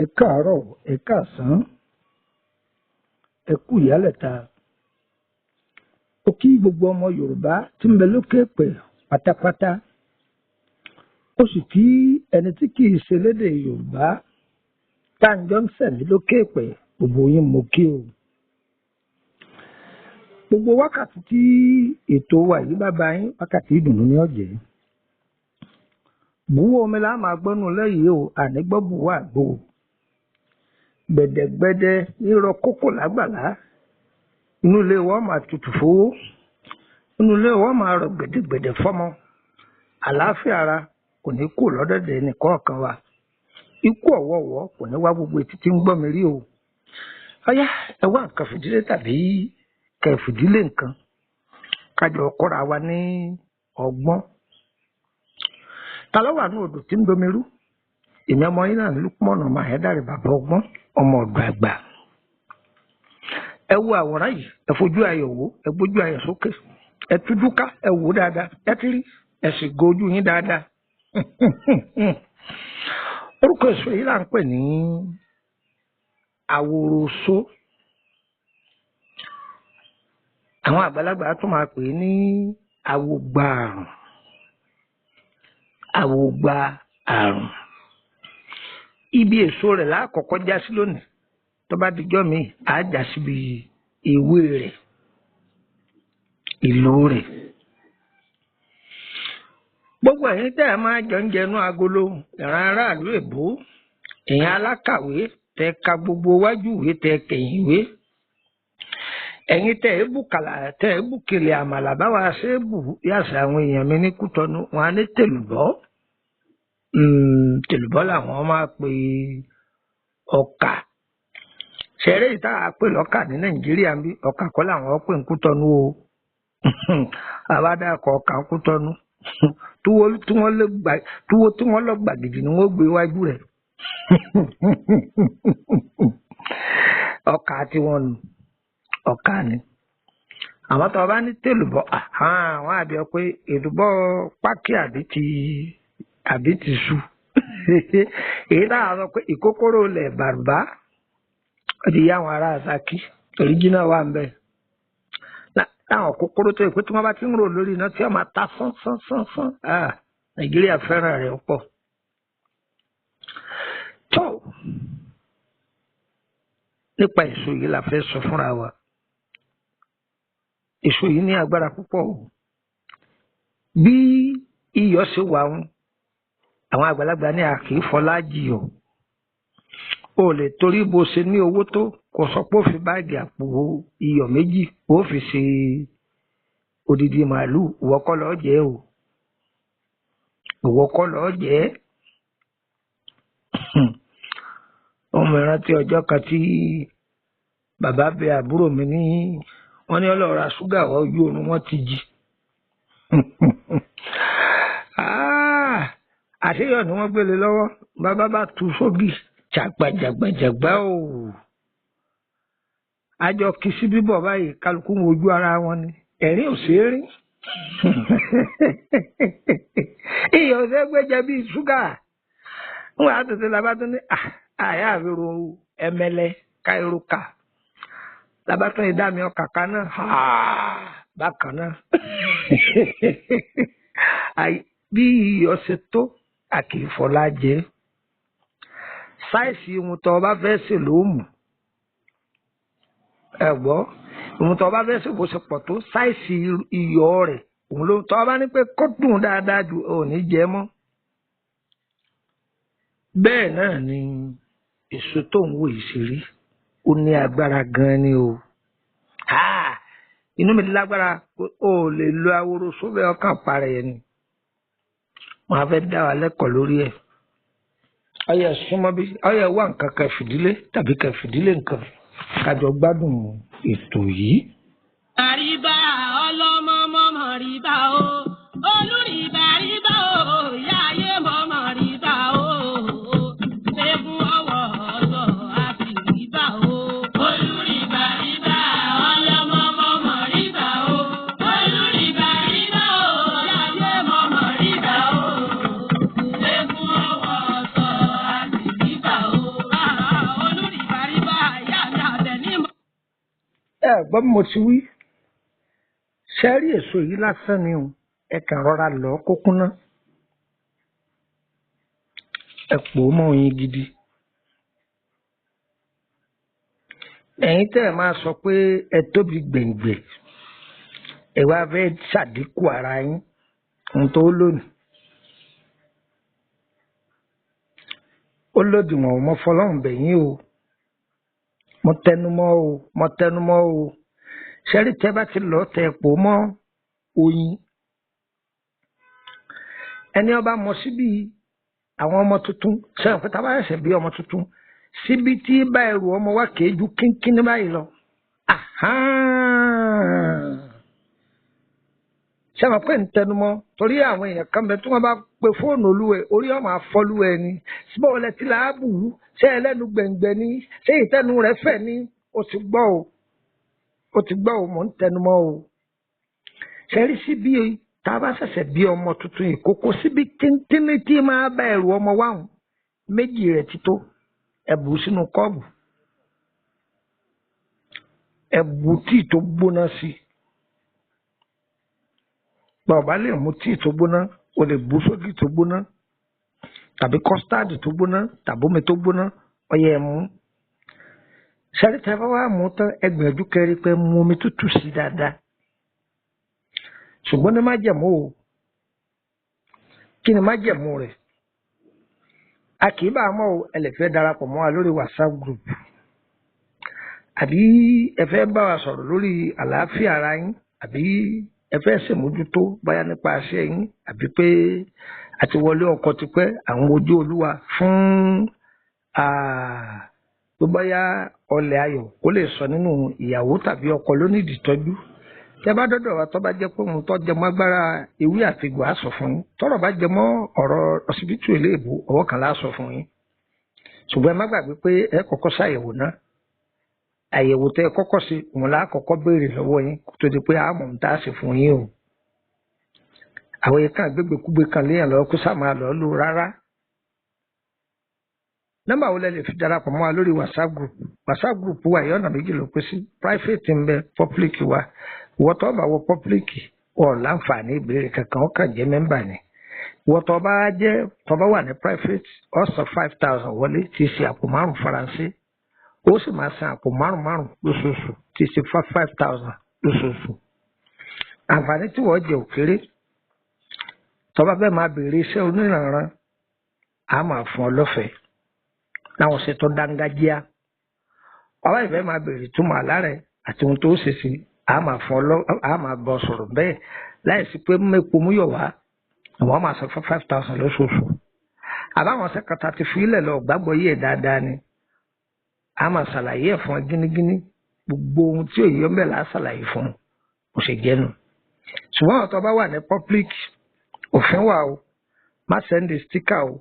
Ẹ káàárọ̀, ẹ káàsán, ẹ kú ìyálẹ̀ta. Ó kí gbogbo ọmọ Yorùbá tí ń bẹ lókè pẹ̀ pátápátá. Ó sì kí ẹni tí kì í ṣe lédè Yorùbá tá ń jọ ń sẹ̀mí lókè pẹ̀ gbogbo yín mo kí o. Gbogbo wákàtí tí ètò wa yìí bá bá yín wákàtí ìdùnnú ní ọ̀jẹ̀. Bùwọ́ omi la máa gbọ́nú lẹ́yìn o, àní gbọ́ bùwọ́ àgbo. Gbẹ̀dẹ̀gbẹ̀dẹ̀ nírọ̀ kókò lágbàlá. Inú ilé wa máa tutù fowó. Inú ilé wa máa rọ̀ gbẹ̀dẹ̀gbẹ̀dẹ̀ fọ́mọ. Àlàáfíà ara kò ní kú lọ́dọ̀dẹ̀ nìkọ̀ọ̀kan wa. Ikú ọ̀wọ̀ọ̀wọ̀ kò ní wá gbogbo etí tí ń gbọ́ mi rí o. Ọyá ẹ wá nǹkan fìdílé tàbí kẹ fìdílé nǹkan. Kájọ kọ́ra wa ní ọgbọ́n. Ta ló wà ní odò tí ń domi rú? Èmi ọmọ yín náà Lúpọ̀nà máa ẹ̀ dárí bàbá ọgbọ́n ọmọ ọ̀dọ̀ àgbà. Ẹ wo àwòrán yìí, ẹ fojú ayọ̀ wò, ẹ gbójú ayọ̀ sókè, ẹ tújú ká, ẹ wò dáadáa, ẹ ti rí, ẹ sì gojú yín dáadáa. Orúkọ èso yìí là ń pè ní Aworo. Àwọn àgbàlagbà tún máa pè ní Awogba àrùn. Awogba àrùn. Ibi èso rẹ̀ lákọ̀ọ́kọ́ já sí lónìí. Tó bá dijọ́ mi, á já síbi ewé rẹ̀, ìlò rẹ̀. Gbogbo ẹ̀yin tẹ́ ẹ máa jọ ń jẹnu agolo, ìran aráàlú èbó, ẹ̀yin alákàwé tẹ́ ka gbogbo wájú ìwé tẹ́ kẹ̀yìn ìwé. Ẹ̀yin tẹ́ ẹ bùkàlà tẹ́ ẹ bùkèlè àmàlà báwa ṣe é bù yàtọ̀ àwọn èèyàn mi ní Kútọ́nù wọn á ní tèlùbọ́. Tèlùbọ́ làwọn máa pe ọkà. Ṣẹ̀rẹ́ ìta àpè lọ́kà ní Nàìjíríà ń bí ọkà kọ́ làwọn pè ń Kútọ́nù o. Àbádàkọ̀ ọkà ń Kútọ́nù. Túwó tí wọ́n lọ gbàgìdì ni wọ́n gbé wájú rẹ̀. Ọkà tí wọ́n nù ọkà ni. Àwọn tó bá ní tèlùbọ́ àwọn àbí ọ pé èlùbọ́ pákí àbí ti sú. Èyí náà sọ pé ìkókóró lẹ̀ bàrùbá ó ti yá àwọn ará Ṣakí òríjínà wà ń bẹ̀. Táwọn kókóró tó yẹ pé tí wọ́n bá ti ń rò lórí iná tí wọ́n máa ta sánsán. Nàìjíríà fẹ́ràn rẹ̀ pọ̀. Tó nípa èso yìí la fẹ́ sọ fúnra wa. Èso yìí ní agbára púpọ̀ o. Bí iyọ̀ ṣe wà ń àwọn àgbàlagbà ní àkì fọlá jiyọ̀. O lè torí bó ṣe ní owó tó kò sọ pé ó fi báàgì àpò iyọ̀ méjì ó fi ṣe odidi màálù. Ìwọ kọ́ ló jẹ́ o. Ìwọ kọ́ ló jẹ́. Ọmọ ìrántí ọjọ́ kan tí bàbá bẹ àbúrò mi ní wọ́n ní ọlọ́ra ṣúgà wá ojú oorun wọn ti jí. Àṣeyọ̀ ni wọ́n gbélé lọ́wọ́ bàbá bá tu sóbì jàgbàjàgbàjàgbà o. Àjọ kì í sí bíbọ̀ báyìí kálukú ń wojú ara wọn ni ẹ̀rín ò ṣe é rí. Iyọ̀ ṣe gbẹ́jẹ bíi ṣúgà. Wọ́n á tètè labatún ní àyà àbúrò ẹ̀mẹ́lẹ́ káìrúkà. Labatún ìdámi ọkà kan náà bákan náà. Bí iyọ̀ ṣe tó àkìfọlá jẹ́. Sáìsì ohun tó bá fẹ́ ṣe ló mú. Ẹ gbọ́ ohun tó bá fẹ́ ṣe bó ṣe pọ̀ tó sáìsì iyọ̀ rẹ̀ òun ló tó bá ní pé kó dùn dáadáa ju òní jẹ mọ́. Bẹ́ẹ̀ náà ni èso tó ń wò yìí ṣe rí. Ó ní agbára gan-an ni o. Inú mi lágbára o lè lo Aworo sóbẹ̀ ọkàn parẹ́ ẹni. Wọ́n á fẹ́ dá wa lẹ́kọ̀ọ́ lórí ẹ̀. Ọyẹ súnmọ́ bí ọyẹ wá nǹkan kan fìdílé tàbí kan fìdílé nǹkan kájọ gbádùn ètò yìí. Àríbá ọlọ́mọ mọ́mọ́ ríbá o, olùrìbá ríbá o, ìyá ayé mọ́mọ́ ríbá o, ṣẹ́gun ọwọ́ ọ̀sọ̀ àti ríbá o. Olùrìbá ríbá ọlọ́mọ mọ́mọ́ ríbá o, olùrìbá ríbá o, ìyá ayé mọ́mọ́ ríbá o, ṣẹ́gun ọwọ́ ọ̀sọ̀ àti ríbá o. Olùrìbá ríbá ìyá mi àbẹ̀ ní. ẹ gbọ́ bí mo ti wí ṣe rí èso yìí lásán ni o ẹ kàn rọra lọ kó kúnná ẹ pò ó mọ́ oyin gidi. ẹ̀yin tẹ́ ẹ máa sọ pé ẹ tóbi gbèǹgbè ẹ wá fẹ́ ṣàdínkù ara yín ohun tó lónìí ó lòdìwọ̀n ò mọ fọlọ́run bẹ̀yìn o mo tẹnumọ́ o ṣẹ́rí tẹ́ bá ti lọ tẹ pò mọ́ oyin ẹni ọba mọ síbi àwọn ọmọ tuntun sẹ́yìn pé tábà ẹ̀sẹ̀ bí ọmọ tuntun síbi tí bá ẹrù ọmọ wa kèé ju kínkínní báyìí lọ sẹ́wọ̀n pé ń tẹnumọ́ torí àwọn èèyàn kan bẹ tí wọ́n bá pe fóònù olúwẹ̀ orí ọmọ àfọlúwẹ̀ ni síbẹ̀ wọlé tí làábù ṣé ẹlẹ́nu gbẹ̀ngbẹ̀ ni ṣé ìtẹnu rẹ̀ fẹ̀ ni ó ti gbọ́ o mò ń tẹnumọ́ o ṣẹ́rí síbi tá a bá ṣẹ̀ṣẹ̀ bí ọmọ tuntun ìkókó síbi tíntínní tí máa bá ẹrù ọmọ wáhùn méjì rẹ̀ ti tó ẹ̀bù sínú kọ́ọ̀bù ẹ̀bù tíì tó gbóná sí bàbá lè mú tíì tó gbóná o lè bù sódì tó gbóná tàbí kọ́stáàdì tó gbóná tàbí omi tó gbóná ọyẹ ẹ̀ mú ṣẹ́rí tẹ́ bá wà mú tán ẹgbẹ̀rún kẹrí pé mú omi tútù sí dáadáa ṣùgbọ́n ní májẹ̀mú o kí ni májẹ̀mú rẹ̀ a kì í bá a mọ̀ o ẹ lè fẹ́ darapọ̀ mọ́ wa lórí WhatsApp group àbí ẹ fẹ́ bá wa sọ̀rọ̀ lórí àlàáfíà ara yín àbí ẹ fẹ́ ṣèmójútó báyà nípa àṣẹ yín àbí pé àti wọlé ọkọ tipẹ́ àwọn ojú olúwa fún tó báyà ọlẹ̀ ayọ̀ kó lè sọ nínú ìyàwó tàbí ọkọ lónìdí tọ́jú tẹ bá dọ́dọ̀ wa tó bá jẹ́ pé òun tó jẹ mọ́ agbára ewé àti ìgbò á sọ fún yín tọ́rọ̀ bá jẹ mọ́ ọ̀rọ̀ ọsibítù eléèbó ọwọ́ kan lá sọ fún yín ṣùgbọ́n ẹ má gbàgbé pé ẹ kọ́kọ́ ṣàyẹ̀wò náà àyẹ̀wò tẹ ẹ kọ́kọ́ ṣe òun lá kọ́kọ́ béèrè lọ́wọ́ yín kó tó di pé àmọ̀ ń tá a ṣe fún yín o àwọn yẹn kàn gbégbékúgbé kan léèyàn lọ kó sá máa lọ lò rárá. nọ́mbà wo lẹ lè fi darapọ̀ mọ́ wa lórí WhatsApp group wa yìí ọ̀nà méjì ló pín sí private ń bẹ public wa ìwọ tó bá wọ public ọ̀ láǹfààní ìbéèrè kankan ó kàn jẹ́ mẹ́mbà ni ìwọ tó bá wà ní private ó san 5,000 wọlé tí í ṣe àpò márùn faransé ó sì máa san àpò márùn lóṣooṣù tí í ṣe 5,000 lóṣooṣù. àǹfààní tí wọ́n jẹ òkèrè tó bá bẹ́ẹ̀ máa béèrè iṣẹ́ oníranran á máa fún ọ lọ́fẹ̀ẹ́ láwọn ṣe tó dángájíá ọba ìfẹ́ máa béèrè túmọ̀ àlá rẹ̀ àti ohun tó ṣe sí a máa bọ̀ sọ̀rọ̀ bẹ́ẹ̀ láìsí pé mẹ́po mú yọ̀ wá àwọn máa san 5,000 lóṣooṣù àbáwọn sẹ́kọ̀tà ti fi ilẹ̀ lọ gbàgbọ́ yìí ẹ̀ dáadáa ni a máa ṣàlàyé ẹ̀ fún ẹ gínígíní gbogbo ohun tí òye ọmọ ẹ̀ là á ṣàlàyé fún un kò ṣe jẹ́nu ṣùgbọ́n ọ̀tọ̀ bá wà ní public òfin wà o má sẹ́ndì stíkà o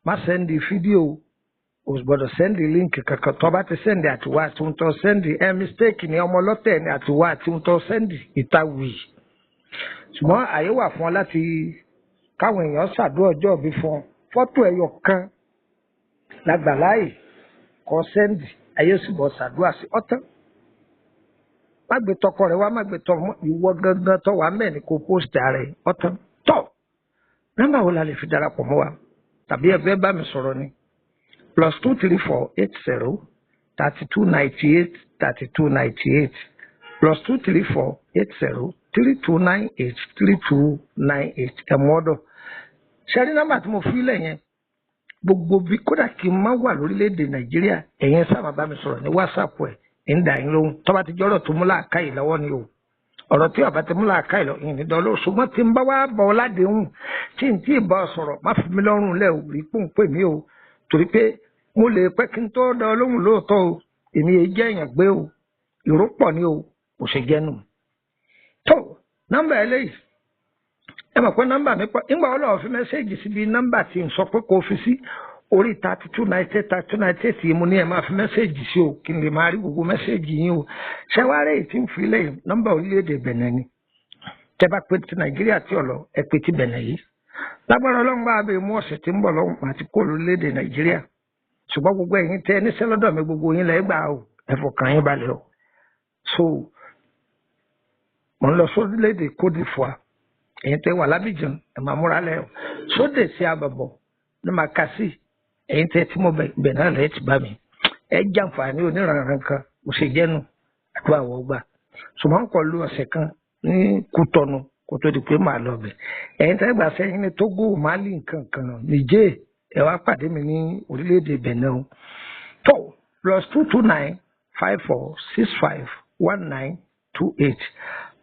má sẹ́ndì fídíò o gbọ́dọ̀ sẹ́ndì líǹkì kankan tó bá ti sẹ́ndì àtiwá àti ohun tó sẹ́ndì mistake ni ọmọ ọlọ́tẹ̀ ni àtiwá àti ohun tó sẹ́ndì ìtawì ṣùgbọ́n àyè wà fún ọ láti káwọn èèyàn ṣàdúrà ọjọ́ ìbí fún ọ fọ́tò ẹyọ kan lágbàláyè kọ sẹ́ndì ayé sì bọ̀ ṣàdúrà sí ọ̀tán má gbé tọkọ rẹ wá má gbé tọ ìwọ gangan tó wà mẹ́rin kó post ààrẹ ọ̀tán tọ́ nọ́mbà wo la lè fi darapọ̀ mọ́ wa tàbí ẹ fẹ́ bá mi sọ̀rọ̀ ni +23480 3298 3298 +23480 3298 3298 ẹ̀mọ́dọ̀ ṣẹ́rí nọ́mbà tí mo fi lẹ̀ yẹn gbogbo bí kódà kí n má wà lórílẹ̀‐èdè Nàìjíríà ẹ̀yin sábà bá mi sọ̀rọ̀ ní WhatsApp ẹ̀ ń dà yín lóhùn tó bá ti jọ́rọ̀ tó mú làákàyè lọ́wọ́ ni o ọ̀rọ̀ tí ọ̀bá ti mú làákàyè lọ ìyìn nídọ̀ ló ṣùgbọ́n tí n bá wá bọ̀ ládéhùn tí n tí ì bá sọ̀rọ̀ má fi mí lọ́rùn lẹ̀ ò rí pò ń pè mí o torí pé mo lè pẹ́ kí n tó dá lóhùn lóòótọ́ o èmi èyí jẹ́ èèyàn gbé o ìrọ́pọ̀ ni o kò ṣe jẹ́nu. tó nọ́mbà eléyìí ẹ mọ̀ pé nọ́mbà mi pọ̀ nígbà wọn lọ́ọ́ fi mẹ́sẹ́ẹ̀jì síbi nọ́mbà tí n sọ pé kò fi sí orí 3298 yìí mo ní ẹ máa fi mẹ́sẹ́ẹ̀jì sí o kí n lè máa rí gbogbo mẹ́sẹ́ẹ̀jì yín o ṣẹ́wárẹ́ yìí tí ń fi lẹ́yìn nọ́mbà orílẹ̀-èdè Benin ni tẹ́ bá pé ti Nàìjíríà tí ọ̀lọ́ ẹ pé ti Benin yìí lágbára Ọlọ́run bá abẹ́ mú ọ̀sẹ̀ tí ń bọ̀ lọ́wọ́ àti kó orílẹ̀-èdè Nàìjíríà ṣùgbọ́n gbogbo ẹ̀yin tẹ́ níṣẹ́ lọ́dọ̀ mi gbogbo yín lẹ́ gbà o ẹ fọkàn yín balẹ̀ o so mo ń lọ sórílẹ̀-èdè Côte d'Ivoire ẹ̀yin tẹ́ wà lábìjàn ẹ̀ máa múra lẹ́ o sódè sí àbàbọ̀ ní Makassi ẹ̀yin tẹ́ tí mo bẹ̀ náà lẹ́yìn ti bá mi ẹ jàǹfààní oníranran kan mo ṣe jẹ́nu àti Awogba ṣùgbọ́n kọ́ lu ọ̀sẹ̀ kan ní Kútọ́nù kó tó di pé màá lọ bẹ̀ ẹ̀yin tẹ́ gbà sẹ́yìn ní Togo Mali nǹkan kan Niger ẹ wá pàdé mi ní orílẹ̀-èdè Benin o tó +229 54 65 1928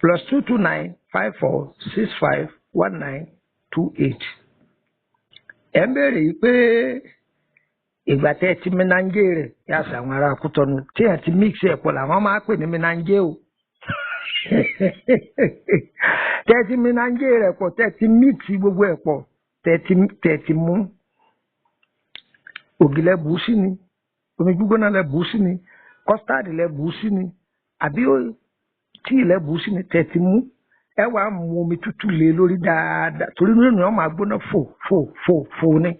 +229 54 65 1928 ẹ ń béèrè yìí pé ìgbà tẹ́ ti ménangé rẹ̀ yà sà àwọn ará Kútọ́nù tí ẹ ti mix ẹ̀ pọ̀ làwọn máa pè ní ménangé o tẹ́ ti ménangé rẹ̀ pọ̀ tẹ́ ti mix gbogbo ẹ̀ pọ̀ tẹ́ ti mú ògì lẹ bù sí ni omi gbígbóná lẹ bù sí ni kọ́stáàdì lẹ bù sí ni àbí tíì lẹ bù sí ni tẹ́ ti mú ẹ wàá mú omi tútù lé lórí dáadáa torí nínú ẹ̀ máa gbóná fò ní.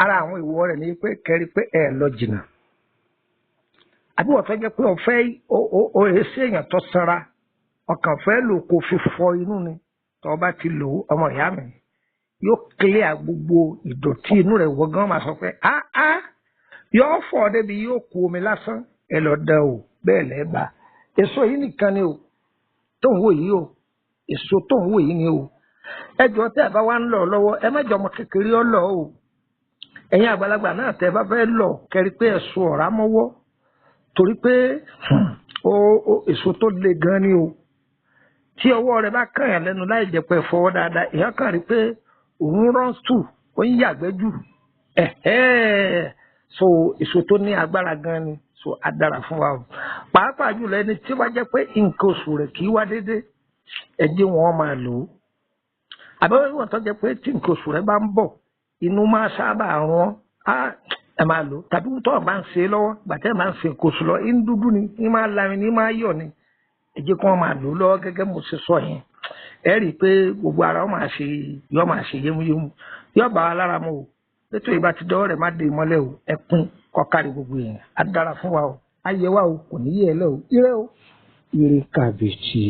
ara àwọn ìwọ rẹ̀ ni pé kẹrí pé ẹ lọ jìnnà àbí wọ́n fẹ́ jẹ́ pé ọ̀fẹ́ èsì èèyàn tó sanra ọkàn fẹ́ lò kó fi fọ inú ni tó bá ti lò ọmọ ìyá mi yóò clear gbogbo ìdọ̀tí inú rẹ̀ wọ́n gan máa sọ pé yóò fọ̀ débi yóò kú omi lásán ẹ lọ dán o bẹ́ẹ̀ lẹ́ẹ̀bà èso yìí nìkan ni o tó ń wò yìí o èso tó ń wò yìí ni o ẹ jọ tẹ́ ẹ bá wá ń lọ lọ́wọ́ ẹ má jọ ọmọ kékeré ọ lọ o ẹ̀yin àgbàlagbà náà tẹ́ bá fẹ́ lọ kẹrí pé ẹ̀sùn ọ̀rá mọ́wọ́ torí pé èso tó le gan ni o tí ọwọ́ rẹ̀ bá kàn yàn lẹ́nu láì jẹ́ pé fọwọ́ dáadáa èèyàn kàn rí pé òun rán stù ó ń yàgbẹ́ jù so èso tó ní agbára gan ni so á dára fún wa o pàápàá jùlọ ẹni tí ó bá jẹ́ pé nǹkan oṣù rẹ̀ kì í wá déédéé ẹ jẹ́ wọn máa lò ó àbẹ̀wò ìwọ̀n tó jẹ́ pé tí nǹkan oṣù rẹ̀ bá ń bọ̀ inú máa sábà rán ẹ máa lò tàbí tó o bá ń ṣe lọ́wọ́ gbàtẹ́ máa ń ṣe nǹkan oṣù lọ ń dúdú ni ní máa lami ní máa yọ̀ ni ẹ jẹ́ kí wọ́n máa lò ó lọ́wọ́ gẹ́gẹ́ mo ṣe sọ yẹn ẹ rí i pé gbogbo ara wọn máa ṣe yémúyémú yóò bá wa lára mu o nítorí ìbá ti dọ́wọ́ rẹ̀ má dé mọ́lẹ̀ o ẹkún kọ́kárí gbogbo yẹn á dára fún wa o á yẹ wa o kò ní yẹ ẹ lẹ́ o ire kàbìtì.